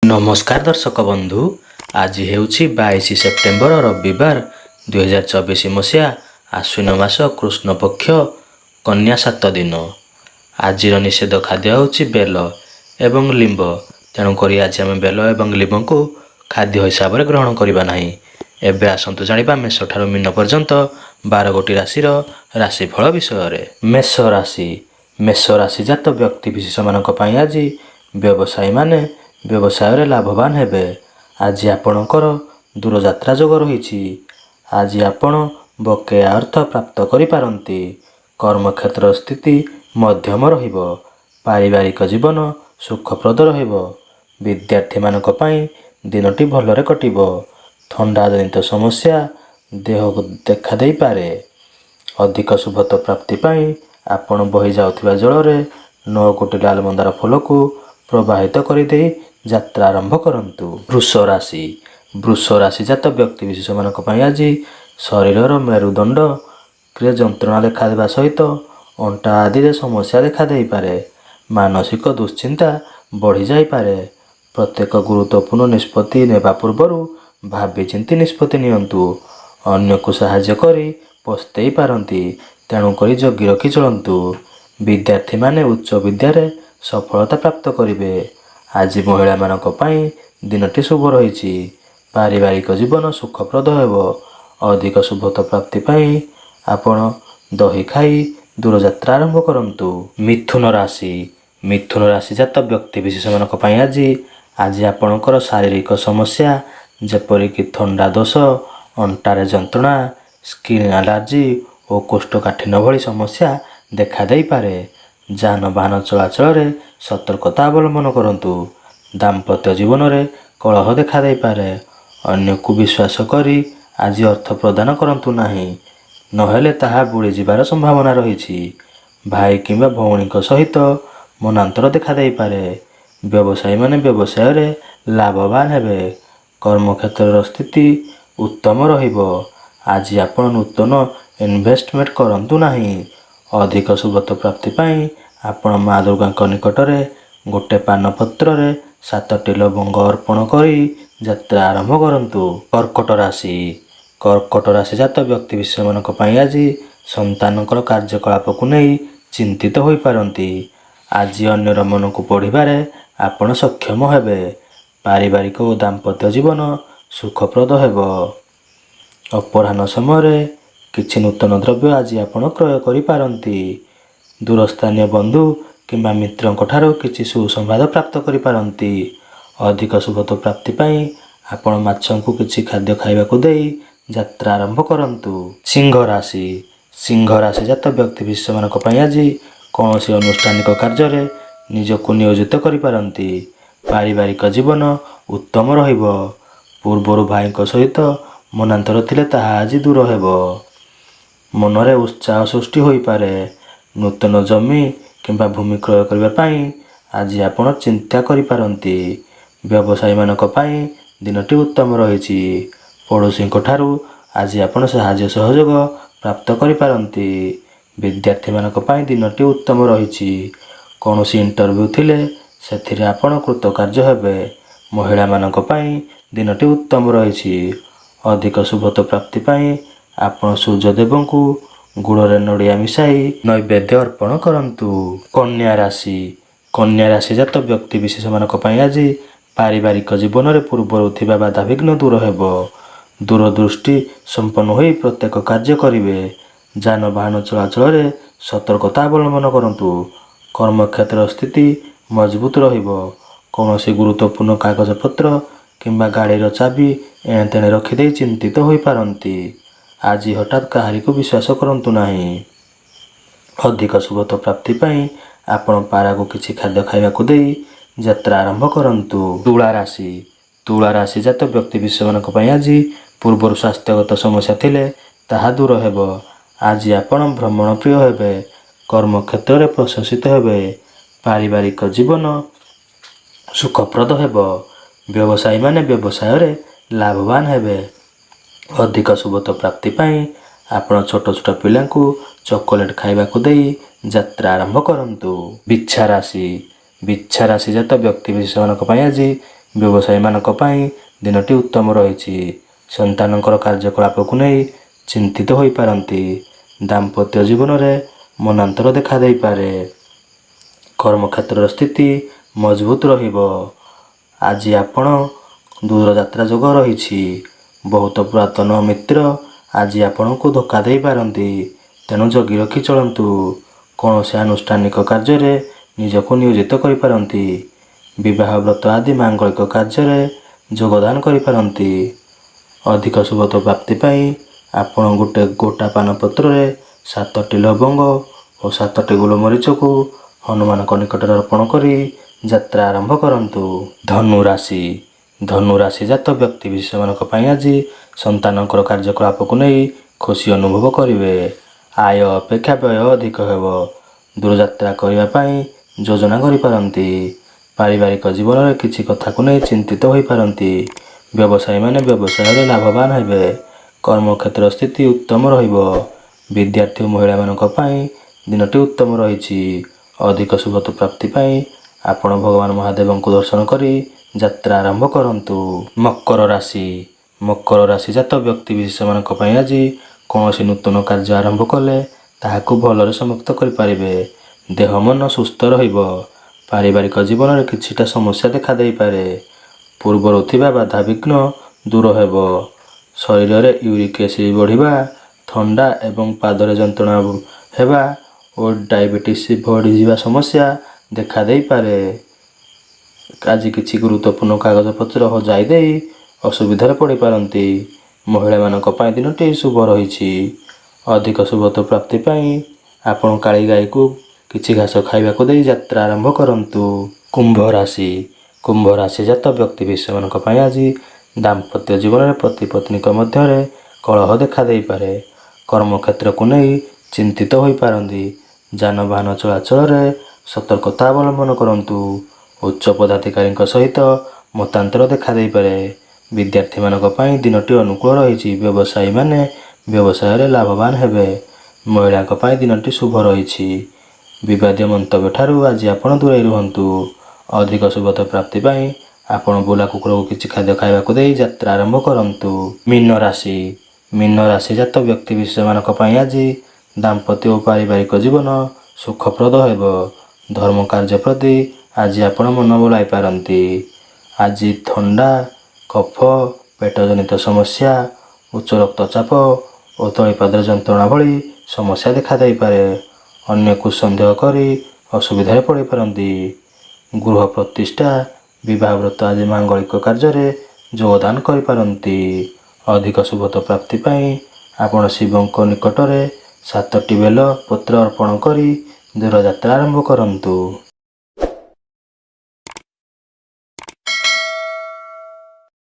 ନମସ୍କାର ଦର୍ଶକ ବନ୍ଧୁ, ଆଜି ହେଉଛି 22 ସେପ୍ଟେମ୍ବର ରବିବାର 2024 ମସିହା ଆଶ୍ୱିନ ମାସ କୃଷ୍ଣ ପକ୍ଷ କନ୍ୟା 7 ଦିନ। ଆଜିର ନିଷେଧ ଖାଦ୍ୟ ହେଉଛି ବେଲ ଏବଂ ଲିମ୍ବ। ତେଣୁକରି ଆଜି ଆମେ ବେଲ ଏବଂ ଲିମ୍ବକୁ ଖାଦ୍ୟ ହିସାବରେ ଗ୍ରହଣ କରିବା ନାହିଁ। ଏବେ ଆସନ୍ତୁ ଜାଣିବା ମେଷଠାରୁ ମୀନ ପର୍ଯ୍ୟନ୍ତ 12 ଗୋଟି ରାଶିର ରାଶିଫଳ ବିଷୟରେ। ମେଷ ରାଶି। ମେଷ ରାଶିଜାତ ବ୍ୟକ୍ତିବିଶେଷମାନଙ୍କ ପାଇଁ ଆଜି ବ୍ୟବସାୟୀମାନେ ବ୍ୟବସାୟରେ ଲାଭବାନ ହେବେ। ଆଜି ଆପଣଙ୍କର ଦୂରଯାତ୍ରା ଯୋଗ ରହିଛି। ଆଜି ଆପଣ ବକେୟା ଅର୍ଥ ପ୍ରାପ୍ତ କରିପାରନ୍ତି। କର୍ମକ୍ଷେତ୍ର ସ୍ଥିତି ମଧ୍ୟମ ରହିବ। ପାରିବାରିକ ଜୀବନ ସୁଖପ୍ରଦ ରହିବ। ବିଦ୍ୟାର୍ଥୀମାନଙ୍କ ପାଇଁ ଦିନଟି ଭଲରେ କଟିବ। ଥଣ୍ଡାଜନିତ ସମସ୍ୟା ଦେହକୁ ଦେଖାଦେଇପାରେ। ଅଧିକ ଶୁଭତ୍ୱ ପ୍ରାପ୍ତି ପାଇଁ ଆପଣ ବହି ଯାଉଥିବା ଜଳରେ 9 ଗୋଟି ଲାଲ ମନ୍ଦାର ଫୁଲକୁ ପ୍ରବାହିତ କରିଦେଇ ଯାତ୍ରା ଆରମ୍ଭ କରନ୍ତୁ। ବୃଷ ରାଶି। ବୃଷ ରାଶିଜାତ ବ୍ୟକ୍ତିବିଶେଷମାନଙ୍କ ପାଇଁ ଆଜି ଶରୀରର ମେରୁଦଣ୍ଡରେ ଯନ୍ତ୍ରଣା ଦେଖାଦେବା ସହିତ ଅଣ୍ଟା ଆଦିରେ ସମସ୍ୟା ଦେଖାଦେଇପାରେ। ମାନସିକ ଦୁଶ୍ଚିନ୍ତା ବଢ଼ିଯାଇପାରେ। ପ୍ରତ୍ୟେକ ଗୁରୁତ୍ୱପୂର୍ଣ୍ଣ ନିଷ୍ପତ୍ତି ନେବା ପୂର୍ବରୁ ଭାବିଚିନ୍ତି ନିଷ୍ପତ୍ତି ନିଅନ୍ତୁ। ଅନ୍ୟକୁ ସାହାଯ୍ୟ କରି ପସ୍ତେଇ ପାରନ୍ତି। ତେଣୁକରି ଜଗି ରଖି ଚଳନ୍ତୁ। ବିଦ୍ୟାର୍ଥୀମାନେ ଉଚ୍ଚ ବିଦ୍ୟାରେ ସଫଳତା ପ୍ରାପ୍ତ କରିବେ। ଆଜି ମହିଳାମାନଙ୍କ ପାଇଁ ଦିନଟି ଶୁଭ ରହିଛି। ପାରିବାରିକ ଜୀବନ ସୁଖପ୍ରଦ ହେବ। ଅଧିକ ଶୁଭତ୍ୱ ପ୍ରାପ୍ତି ପାଇଁ ଆପଣ ଦହି ଖାଇ ଦୂରଯାତ୍ରା ଆରମ୍ଭ କରନ୍ତୁ। ମିଥୁନ ରାଶି। ମିଥୁନ ରାଶିଜାତ ବ୍ୟକ୍ତିବିଶେଷମାନଙ୍କ ପାଇଁ ଆଜି ଆପଣଙ୍କର ଶାରୀରିକ ସମସ୍ୟା ଯେପରିକି ଥଣ୍ଡା ଦୋଷ, ଅଣ୍ଟାରେ ଯନ୍ତ୍ରଣା, ସ୍କିନ୍ ଆଲର୍ଜି ଓ କୋଷ୍ଠକାଠିନ୍ୟ ଭଳି ସମସ୍ୟା ଦେଖାଦେଇପାରେ। ଯାନବାହନ ଚଳାଚଳରେ ସତର୍କତା ଅବଲମ୍ବନ କରନ୍ତୁ। ଦାମ୍ପତ୍ୟ ଜୀବନରେ କଳହ ଦେଖାଦେଇପାରେ। ଅନ୍ୟକୁ ବିଶ୍ୱାସ କରି ଆଜି ଅର୍ଥ ପ୍ରଦାନ କରନ୍ତୁ ନାହିଁ, ନହେଲେ ତାହା ବୁଡ଼ିଯିବାର ସମ୍ଭାବନା ରହିଛି। ଭାଇ କିମ୍ବା ଭଉଣୀଙ୍କ ସହିତ ମନାନ୍ତର ଦେଖାଦେଇପାରେ। ବ୍ୟବସାୟୀମାନେ ବ୍ୟବସାୟରେ ଲାଭବାନ ହେବେ। କର୍ମକ୍ଷେତ୍ରର ସ୍ଥିତି ଉତ୍ତମ ରହିବ। ଆଜି ଆପଣ ନୂତନ ଇନଭେଷ୍ଟମେଣ୍ଟ କରନ୍ତୁ ନାହିଁ। ଅଧିକ ଶୁଭତ୍ୱ ପ୍ରାପ୍ତି ପାଇଁ ଆପଣ ମା ଦୁର୍ଗାଙ୍କ ନିକଟରେ ଗୋଟେ ପାନପତ୍ରରେ 7ଟି ଲବଙ୍ଗ ଅର୍ପଣ କରି ଯାତ୍ରା ଆରମ୍ଭ କରନ୍ତୁ। କର୍କଟ ରାଶି। କର୍କଟ ରାଶିଜାତ ବ୍ୟକ୍ତିବିଶେଷମାନଙ୍କ ପାଇଁ ଆଜି ସନ୍ତାନଙ୍କର କାର୍ଯ୍ୟକଳାପକୁ ନେଇ ଚିନ୍ତିତ ହୋଇପାରନ୍ତି। ଆଜି ଅନ୍ୟର ମନକୁ ପଢ଼ିବାରେ ଆପଣ ସକ୍ଷମ ହେବେ। ପାରିବାରିକ ଓ ଦାମ୍ପତ୍ୟ ଜୀବନ ସୁଖପ୍ରଦ ହେବ। ଅପରାହ୍ନ ସମୟରେ କିଛି ନୂତନ ଦ୍ରବ୍ୟ ଆଜି ଆପଣ କ୍ରୟ କରିପାରନ୍ତି। ଦୂରସ୍ଥାନୀୟ ବନ୍ଧୁ କିମ୍ବା ମିତ୍ରଙ୍କ ଠାରୁ କିଛି ସୁସମ୍ବାଦ ପ୍ରାପ୍ତ କରିପାରନ୍ତି। ଅଧିକ ଶୁଭତ୍ୱ ପ୍ରାପ୍ତି ପାଇଁ ଆପଣ ମାଛଙ୍କୁ କିଛି ଖାଦ୍ୟ ଖାଇବାକୁ ଦେଇ ଯାତ୍ରା ଆରମ୍ଭ କରନ୍ତୁ। ସିଂହ ରାଶି। ସିଂହ ରାଶିଜାତ ବ୍ୟକ୍ତିବିଶେଷମାନଙ୍କ ପାଇଁ ଆଜି କୌଣସି ଆନୁଷ୍ଠାନିକ କାର୍ଯ୍ୟରେ ନିଜକୁ ନିୟୋଜିତ କରିପାରନ୍ତି। ପାରିବାରିକ ଜୀବନ ଉତ୍ତମ ରହିବ। ପୂର୍ବରୁ ଭାଇଙ୍କ ସହିତ ମନାନ୍ତର ଥିଲେ ତାହା ଆଜି ଦୂର ହେବ। ମନରେ ଉତ୍ସାହ ସୃଷ୍ଟି ହୋଇପାରେ। ନୂତନ ଜମି କିମ୍ବା ଭୂମି କ୍ରୟ କରିବା ପାଇଁ ଆଜି ଆପଣ ଚିନ୍ତା କରିପାରନ୍ତି। ବ୍ୟବସାୟୀମାନଙ୍କ ପାଇଁ ଦିନଟି ଉତ୍ତମ ରହିଛି। ପଡ଼ୋଶୀଙ୍କ ଠାରୁ ଆଜି ଆପଣ ସାହାଯ୍ୟ ସହଯୋଗ ପ୍ରାପ୍ତ କରିପାରନ୍ତି। ବିଦ୍ୟାର୍ଥୀମାନଙ୍କ ପାଇଁ ଦିନଟି ଉତ୍ତମ ରହିଛି। କୌଣସି ଇଣ୍ଟରଭ୍ୟୁ ଥିଲେ ସେଥିରେ ଆପଣ କୃତକାର୍ଯ୍ୟ ହେବେ। ମହିଳାମାନଙ୍କ ପାଇଁ ଦିନଟି ଉତ୍ତମ ରହିଛି। ଅଧିକ ଶୁଭତ୍ୱ ପ୍ରାପ୍ତି ପାଇଁ ଆପଣ ସୂର୍ଯ୍ୟଦେବଙ୍କୁ ଗୁଡ଼ରେ ନଡ଼ିଆ ମିଶାଇ ନୈବେଦ୍ୟ ଅର୍ପଣ କରନ୍ତୁ। କନ୍ୟା ରାଶି। କନ୍ୟା ରାଶିଜାତ ବ୍ୟକ୍ତିବିଶେଷମାନଙ୍କ ପାଇଁ ଆଜି ପାରିବାରିକ ଜୀବନରେ ପୂର୍ବରୁ ଥିବା ବାଧାବିଘ୍ନ ଦୂର ହେବ। ଦୂରଦୃଷ୍ଟି ସମ୍ପନ୍ନ ହୋଇ ପ୍ରତ୍ୟେକ କାର୍ଯ୍ୟ କରିବେ। ଯାନବାହନ ଚଳାଚଳରେ ସତର୍କତା ଅବଲମ୍ବନ କରନ୍ତୁ। କର୍ମକ୍ଷେତ୍ର ସ୍ଥିତି ମଜବୁତ ରହିବ। କୌଣସି ଗୁରୁତ୍ୱପୂର୍ଣ୍ଣ କାଗଜପତ୍ର କିମ୍ବା ଗାଡ଼ିର ଚାବି ଏଣେତେଣେ ରଖିଦେଇ ଚିନ୍ତିତ ହୋଇପାରନ୍ତି। ଆଜି ହଠାତ୍ କାହାରିକୁ ବିଶ୍ୱାସ କରନ୍ତୁ ନାହିଁ। ଅଧିକ ଶୁଭତ୍ୱ ପ୍ରାପ୍ତି ପାଇଁ ଆପଣ ପାରାକୁ କିଛି ଖାଦ୍ୟ ଖାଇବାକୁ ଦେଇ ଯାତ୍ରା ଆରମ୍ଭ କରନ୍ତୁ। ତୁଳା ରାଶି। ତୁଳା ରାଶିଜାତ ବ୍ୟକ୍ତିବିଶେଷମାନଙ୍କ ପାଇଁ ଆଜି ପୂର୍ବରୁ ସ୍ୱାସ୍ଥ୍ୟଗତ ସମସ୍ୟା ଥିଲେ ତାହା ଦୂର ହେବ। ଆଜି ଆପଣ ଭ୍ରମଣ ପ୍ରିୟ ହେବେ। କର୍ମକ୍ଷେତ୍ରରେ ପ୍ରଶଂସିତ ହେବେ। ପାରିବାରିକ ଜୀବନ ସୁଖପ୍ରଦ ହେବ। ବ୍ୟବସାୟୀମାନେ ବ୍ୟବସାୟରେ ଲାଭବାନ ହେବେ। ଅଧିକ ଶୁଭତ୍ୱ ପ୍ରାପ୍ତି ପାଇଁ ଆପଣ ଛୋଟ ଛୋଟ ପିଲାଙ୍କୁ ଚକୋଲେଟ୍ ଖାଇବାକୁ ଦେଇ ଯାତ୍ରା ଆରମ୍ଭ କରନ୍ତୁ। ବିଛା ରାଶି। ବିଛା ରାଶିଜାତ ବ୍ୟକ୍ତିବିଶେଷମାନଙ୍କ ପାଇଁ ଆଜି ବ୍ୟବସାୟୀମାନଙ୍କ ପାଇଁ ଦିନଟି ଉତ୍ତମ ରହିଛି। ସନ୍ତାନଙ୍କର କାର୍ଯ୍ୟକଳାପକୁ ନେଇ ଚିନ୍ତିତ ହୋଇପାରନ୍ତି। ଦାମ୍ପତ୍ୟ ଜୀବନରେ ମନାନ୍ତର ଦେଖାଦେଇପାରେ। କର୍ମକ୍ଷେତ୍ରର ସ୍ଥିତି ମଜବୁତ ରହିବ। ଆଜି ଆପଣ ଦୂରଯାତ୍ରା ଯୋଗ ରହିଛି। ବହୁତ ପୁରାତନ ମିତ୍ର ଆଜି ଆପଣଙ୍କୁ ଧୋକା ଦେଇପାରନ୍ତି। ତେଣୁ ଜଗି ରଖି ଚଳନ୍ତୁ। କୌଣସି ଆନୁଷ୍ଠାନିକ କାର୍ଯ୍ୟରେ ନିଜକୁ ନିୟୋଜିତ କରିପାରନ୍ତି। ବିବାହ ବ୍ରତ ଆଦି ମାଙ୍ଗଳିକ କାର୍ଯ୍ୟରେ ଯୋଗଦାନ କରିପାରନ୍ତି। ଅଧିକ ଶୁଭତ୍ୱ ପ୍ରାପ୍ତି ପାଇଁ ଆପଣ ଗୋଟା ପାନପତ୍ରରେ 7ଟି ଲବଙ୍ଗ ଓ 7ଟି ଗୋଲମରିଚକୁ ହନୁମାନଙ୍କ ନିକଟରେ ଅର୍ପଣ କରି ଯାତ୍ରା ଆରମ୍ଭ କରନ୍ତୁ। ଧନୁ ରାଶି। ଧନୁ ରାଶି ଜାତ ବ୍ୟକ୍ତିବିଶେଷମାନଙ୍କ ପାଇଁ ଆଜି ସନ୍ତାନଙ୍କର କାର୍ଯ୍ୟକଳାପକୁ ନେଇ ଖୁସି ଅନୁଭବ କରିବେ। ଆୟ ଅପେକ୍ଷା ବ୍ୟୟ ଅଧିକ ହେବ। ଦୂରଯାତ୍ରା କରିବା ପାଇଁ ଯୋଜନା କରିପାରନ୍ତି। ପାରିବାରିକ ଜୀବନରେ କିଛି କଥାକୁ ନେଇ ଚିନ୍ତିତ ହୋଇପାରନ୍ତି। ବ୍ୟବସାୟୀମାନେ ବ୍ୟବସାୟରେ ଲାଭବାନ ହେବେ। କର୍ମକ୍ଷେତ୍ର ସ୍ଥିତି ଉତ୍ତମ ରହିବ। ବିଦ୍ୟାର୍ଥୀ ଓ ମହିଳାମାନଙ୍କ ପାଇଁ ଦିନଟି ଉତ୍ତମ ରହିଛି। ଅଧିକ ଶୁଭତ୍ୱ ପ୍ରାପ୍ତି ପାଇଁ ଆପଣ ଭଗବାନ ମହାଦେବଙ୍କୁ ଦର୍ଶନ କରି ଯାତ୍ରା ଆରମ୍ଭ କରନ୍ତୁ। ମକର ରାଶି। ମକର ରାଶି ଜାତ ବ୍ୟକ୍ତିବିଶେଷମାନଙ୍କ ପାଇଁ ଆଜି କୌଣସି ନୂତନ କାର୍ଯ୍ୟ ଆରମ୍ଭ କଲେ ତାହାକୁ ଭଲରେ ସମାପ୍ତ କରିପାରିବେ। ଦେହ ମନ ସୁସ୍ଥ ରହିବ। ପାରିବାରିକ ଜୀବନରେ କିଛିଟା ସମସ୍ୟା ଦେଖାଦେଇପାରେ। ପୂର୍ବରୁ ଥିବା ବାଧାବିଘ୍ନ ଦୂର ହେବ। ଶରୀରରେ ୟୁରିକ ଏସିଡ୍ ବଢ଼ିବା, ଥଣ୍ଡା ଏବଂ ପାଦରେ ଯନ୍ତ୍ରଣା ହେବା ଓ ଡାଇବେଟିସ୍ ବଢ଼ିଯିବା ସମସ୍ୟା ଦେଖାଦେଇପାରେ। ଆଜି କିଛି ଗୁରୁତ୍ୱପୂର୍ଣ୍ଣ କାଗଜପତ୍ର ହଜାଇ ଦେଇ ଅସୁବିଧାରେ ପଡ଼ିପାରନ୍ତି। ମହିଳାମାନଙ୍କ ପାଇଁ ଦିନଟି ଶୁଭ ରହିଛି। ଅଧିକ ଶୁଭତ୍ୱ ପ୍ରାପ୍ତି ପାଇଁ ଆପଣ କାଳି ଗାଈକୁ କିଛି ଘାସ ଖାଇବାକୁ ଦେଇ ଯାତ୍ରା ଆରମ୍ଭ କରନ୍ତୁ। କୁମ୍ଭ ରାଶି। କୁମ୍ଭ ରାଶି ଜାତ ବ୍ୟକ୍ତିବିଶେଷମାନଙ୍କ ପାଇଁ ଆଜି ଦାମ୍ପତ୍ୟ ଜୀବନରେ ପତି ପତ୍ନୀଙ୍କ ମଧ୍ୟରେ କଳହ ଦେଖାଦେଇପାରେ। କର୍ମକ୍ଷେତ୍ରକୁ ନେଇ ଚିନ୍ତିତ ହୋଇପାରନ୍ତି। ଯାନବାହନ ଚଳାଚଳରେ ସତର୍କତା ଅବଲମ୍ବନ କରନ୍ତୁ। ଉଚ୍ଚ ପଦାଧିକାରୀଙ୍କ ସହିତ ମତାନ୍ତର ଦେଖାଦେଇପାରେ। ବିଦ୍ୟାର୍ଥୀମାନଙ୍କ ପାଇଁ ଦିନଟି ଅନୁକୂଳ ରହିଛି। ବ୍ୟବସାୟୀମାନେ ବ୍ୟବସାୟରେ ଲାଭବାନ ହେବେ। ମହିଳାଙ୍କ ପାଇଁ ଦିନଟି ଶୁଭ ରହିଛି। ବିବାଦୀୟ ମନ୍ତବ୍ୟ ଠାରୁ ଆଜି ଆପଣ ଦୂରେଇ ରୁହନ୍ତୁ। ଅଧିକ ଶୁଭତ୍ୱ ପ୍ରାପ୍ତି ପାଇଁ ଆପଣ ବୁଲା କୁକୁରକୁ କିଛି ଖାଦ୍ୟ ଖାଇବାକୁ ଦେଇ ଯାତ୍ରା ଆରମ୍ଭ କରନ୍ତୁ। ମୀନ ରାଶି। ମୀନ ରାଶି ଜାତ ବ୍ୟକ୍ତିବିଶେଷମାନଙ୍କ ପାଇଁ ଆଜି ଦାମ୍ପତ୍ୟ ଓ ପାରିବାରିକ ଜୀବନ ସୁଖପ୍ରଦ ହେବ। ଧର୍ମ କାର୍ଯ୍ୟ ପ୍ରତି ଆଜି ଆପଣ ମନ ବଳାଇ ପାରନ୍ତି। ଆଜି ଥଣ୍ଡା, କଫ, ପେଟଜନିତ ସମସ୍ୟା, ଉଚ୍ଚ ରକ୍ତଚାପ ଓ ତଳିପାଦର ଯନ୍ତ୍ରଣା ଭଳି ସମସ୍ୟା ଦେଖାଦେଇପାରେ। ଅନ୍ୟକୁ ସନ୍ଦେହ କରି ଅସୁବିଧାରେ ପଡ଼ିପାରନ୍ତି। ଗୃହ ପ୍ରତିଷ୍ଠା, ବିବାହ ବ୍ରତ ଆଦି ମାଙ୍ଗଳିକ କାର୍ଯ୍ୟରେ ଯୋଗଦାନ କରିପାରନ୍ତି। ଅଧିକ ଶୁଭତ୍ୱ ପ୍ରାପ୍ତି ପାଇଁ ଆପଣ ଶିବଙ୍କ ନିକଟରେ 7ଟି ବେଲ ପତ୍ର ଅର୍ପଣ କରି ଦୂରଯାତ୍ରା ଆରମ୍ଭ କରନ୍ତୁ।